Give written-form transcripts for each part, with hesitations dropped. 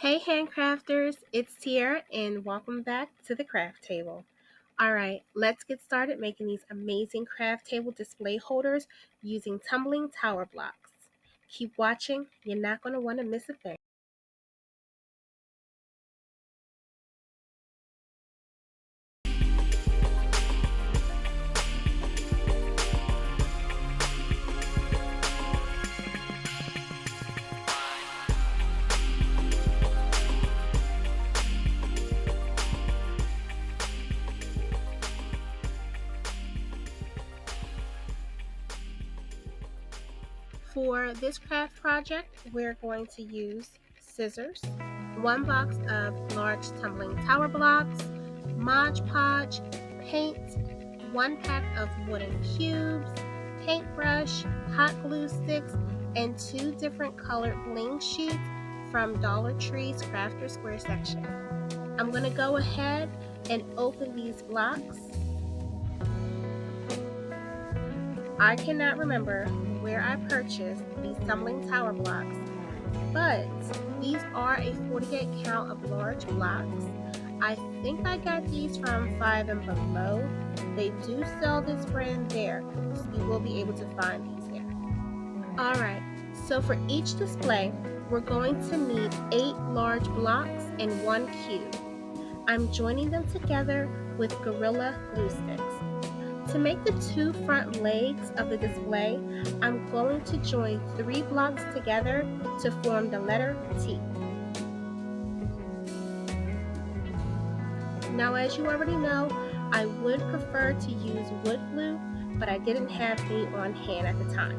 Hey Handcrafters, it's Tiara and welcome back to the craft table. Alright, let's get started making these amazing craft table display holders using tumbling tower blocks. Keep watching, you're not going to want to miss a thing. For this craft project, we're going to use scissors, one box of large tumbling tower blocks, Mod Podge, paint, one pack of wooden cubes, paintbrush, hot glue sticks, and two different colored bling sheets from Dollar Tree's Crafter Square section. I'm going to go ahead and open these blocks. I cannot remember where I purchased these tumbling tower blocks, but these are a 48 count of large blocks. I think I got these from 5 and Below. They do sell this brand there, so you will be able to find these there. Alright, so for each display, we're going to need 8 large blocks and 1 cube. I'm joining them together with Gorilla glue sticks. To make the two front legs of the display, I'm going to join 3 blocks together to form the letter T. Now, as you already know, I would prefer to use wood glue, but I didn't have any on hand at the time.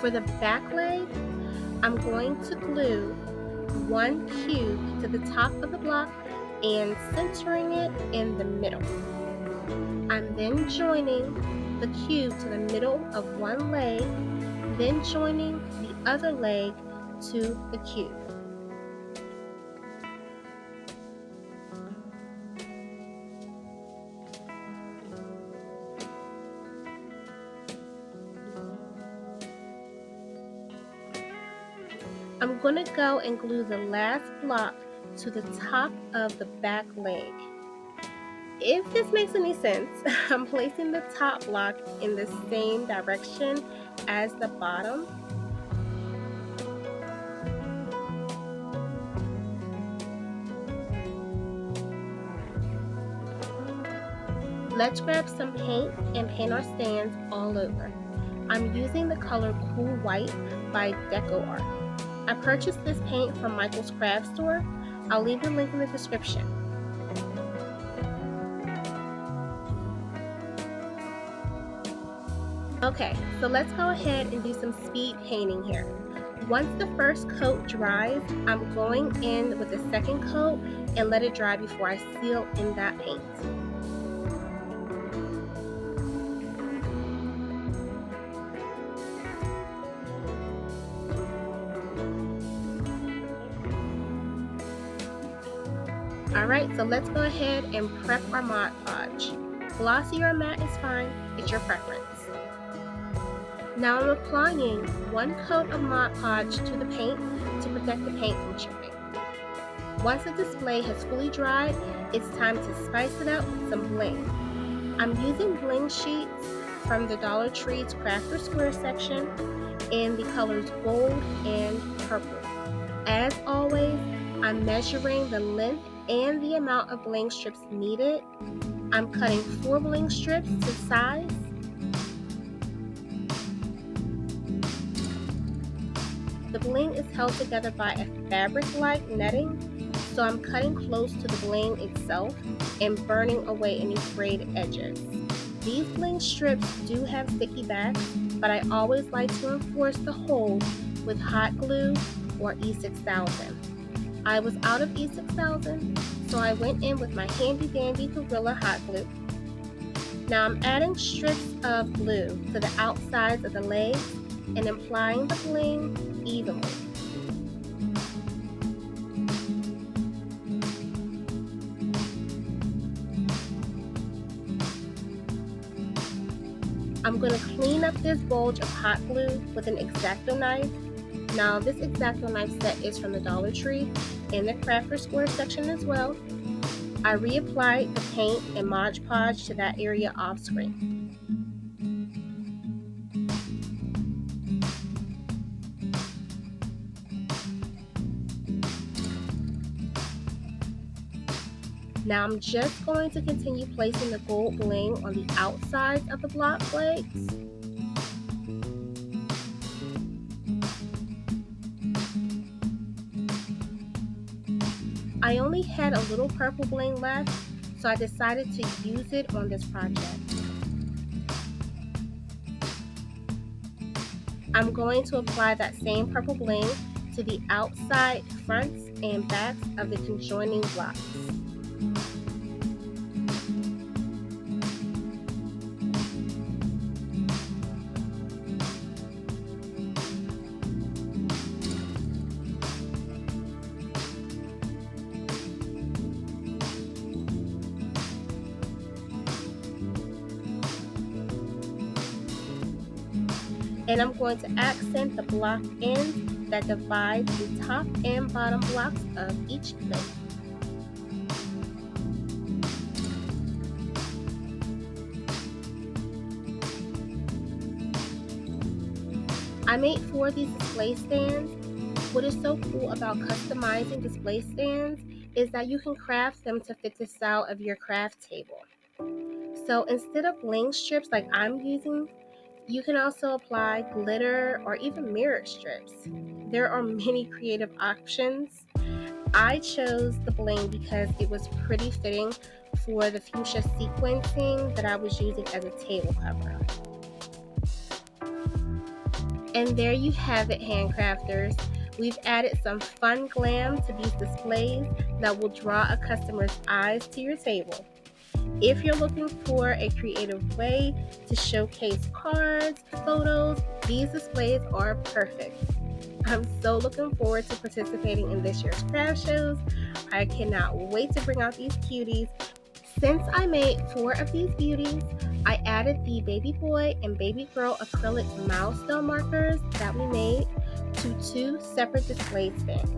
For the back leg, I'm going to glue 1 cube to the top of the block and centering it in the middle. I'm then joining the cube to the middle of one leg, then joining the other leg to the cube. I'm going to go and glue the last block to the top of the back leg. If this makes any sense, I'm placing the top block in the same direction as the bottom. Let's grab some paint and paint our stands all over. I'm using the color Cool White by DecoArt. I purchased this paint from Michael's Craft Store. I'll leave the link in the description. Okay, so let's go ahead and do some speed painting here. Once the first coat dries, I'm going in with the second coat and let it dry before I seal in that paint. Alright, so let's go ahead and prep our Mod Podge. Glossy or matte is fine, it's your preference. Now I'm applying 1 coat of Mod Podge to the paint to protect the paint from chipping. Once the display has fully dried, it's time to spice it up with some bling. I'm using bling sheets from the Dollar Tree's Crafter Square section in the colors gold and purple. As always, I'm measuring the length and the amount of bling strips needed. I'm cutting 4 bling strips to size. The bling is held together by a fabric-like netting, so I'm cutting close to the bling itself and burning away any frayed edges. These bling strips do have sticky backs, but I always like to enforce the hold with hot glue or E6000. I was out of E6000, so I went in with my handy dandy Gorilla hot glue. Now I'm adding strips of glue to the outsides of the legs and applying the bling evenly. I'm going to clean up this bulge of hot glue with an X-Acto knife. Now this X-Acto knife set is from the Dollar Tree in the Crafter Square section as well. I reapplied the paint and Mod Podge to that area off screen. Now I'm just going to continue placing the gold bling on the outside of the block blades. I only had a little purple bling left, so I decided to use it on this project. I'm going to apply that same purple bling to the outside fronts and backs of the conjoining blocks. And I'm going to accent the block ends that divide the top and bottom blocks of each plate. I made 4 of these display stands. What is so cool about customizing display stands is that you can craft them to fit the style of your craft table. So instead of bling strips like I'm using, you can also apply glitter or even mirror strips. There are many creative options. I chose the bling because it was pretty fitting for the fuchsia sequencing that I was using as a table cover. And there you have it, handcrafters. We've added some fun glam to these displays that will draw a customer's eyes to your table. If you're looking for a creative way to showcase cards, photos, these displays are perfect. I'm so looking forward to participating in this year's craft shows. I cannot wait to bring out these cuties. Since I made 4 of these beauties, I added the baby boy and baby girl acrylic milestone markers that we made to 2 separate display stands.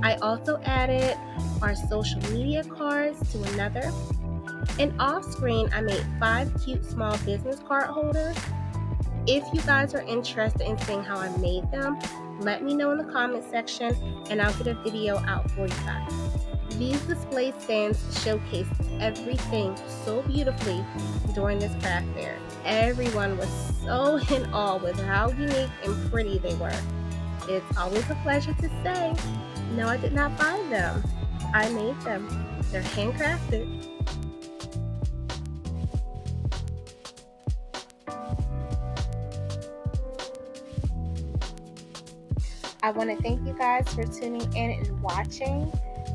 I also added our social media cards to another. And off screen, I made 5 cute small business card holders. If you guys are interested in seeing how I made them, let me know in the comment section and I'll get a video out for you guys. These display stands showcased everything so beautifully during this craft fair. Everyone was so in awe with how unique and pretty they were. It's always a pleasure to say, no, I did not buy them. I made them. They're handcrafted. I want to thank you guys for tuning in and watching.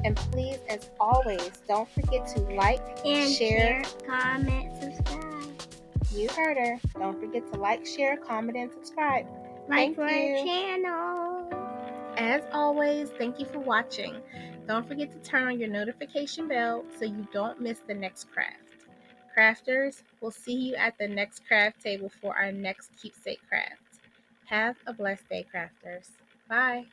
And please, as always, don't forget to like, and share, comment, subscribe. You heard her. Don't forget to like, share, comment, and subscribe. Like Thank our you. channel. As always, thank you for watching. Don't forget to turn on your notification bell so you don't miss the next craft. Crafters, we'll see you at the next craft table for our next keepsake craft. Have a blessed day, crafters. Bye.